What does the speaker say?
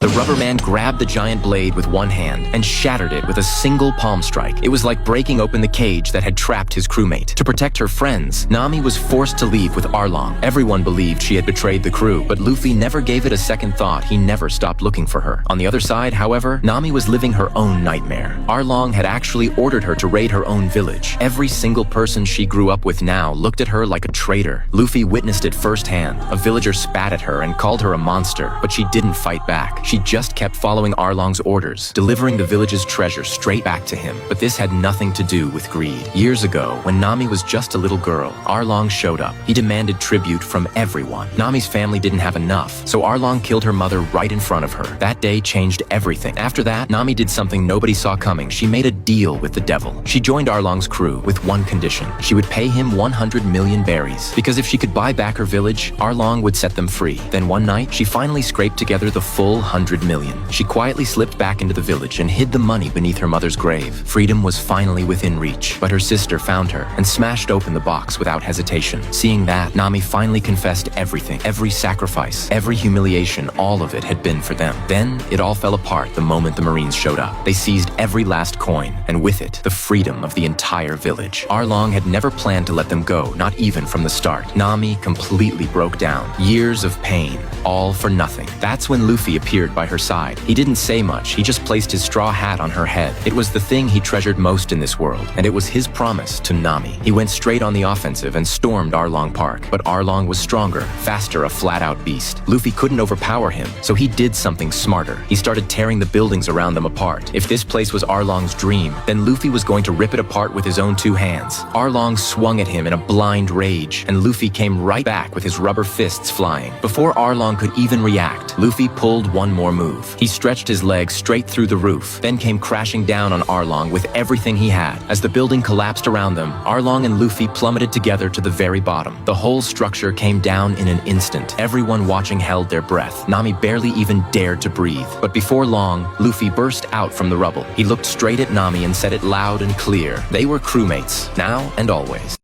The rubber man grabbed the giant blade with one hand and shattered it with a single palm strike. It was like breaking open the cage that had trapped his crewmate. To protect her friends, Nami was forced to leave with Arlong. Everyone believed she had betrayed the crew, but Luffy never gave it a second thought. He never stopped looking for her. On the other side, however, Nami was living her own nightmare. Arlong had actually ordered her to raid her own village. Every single person she grew up with now looked at her like a traitor. Luffy witnessed it firsthand. A villager spat at her and called her a monster, but she didn't fight back. She just kept following Arlong's orders, delivering the village's treasure straight back to him. But this had nothing to do with greed. Years ago, when Nami was just a little girl, Arlong showed up. He demanded tribute from everyone. Nami's family didn't have enough, so Arlong killed her mother right in front of her. That day changed everything. After that, Nami did something nobody saw coming. She made a deal with the devil. She joined Arlong's crew with one condition. She would pay him 100 million berries, because if she could buy back her village, Arlong would set them free. Then one night, she finally scraped together the full 100 million. She quietly slipped back into the village and hid the money beneath her mother's grave. Freedom was finally within reach, but her sister found her and smashed open the box without hesitation. Seeing that, Nami finally confessed everything, every sacrifice, every humiliation, all of it had been for them. Then, it all fell apart the moment the Marines showed up. They seized every last coin, and with it, the freedom of the entire village. Arlong had never planned to let them go, not even from the start. Nami completely broke down. Years of pain, all for nothing. That's when Luffy appeared by her side. He didn't say much, he just placed his straw hat on her head. It was the thing he treasured most in this world, and it was his promise to Nami. He went straight on the offensive and stormed Arlong Park, but Arlong was stronger, faster, a flat-out beast. Luffy couldn't overpower him, so he did something smarter. He started tearing the buildings around them apart. If this place was Arlong's dream, then Luffy was going to rip it apart with his own two hands. Arlong swung at him in a blind rage, and Luffy came right back with his rubber fists flying. Before Arlong could even react, Luffy pulled one more move. He stretched his legs straight through the roof, then came crashing down on Arlong with everything he had. As the building collapsed around them, Arlong and Luffy plummeted together to the very bottom. The whole structure came down in an instant. Everyone watching held their breath. Nami barely even dared to breathe. But before long, Luffy burst out from the rubble. He looked straight at Nami and said it loud and clear. They were crewmates, now and always.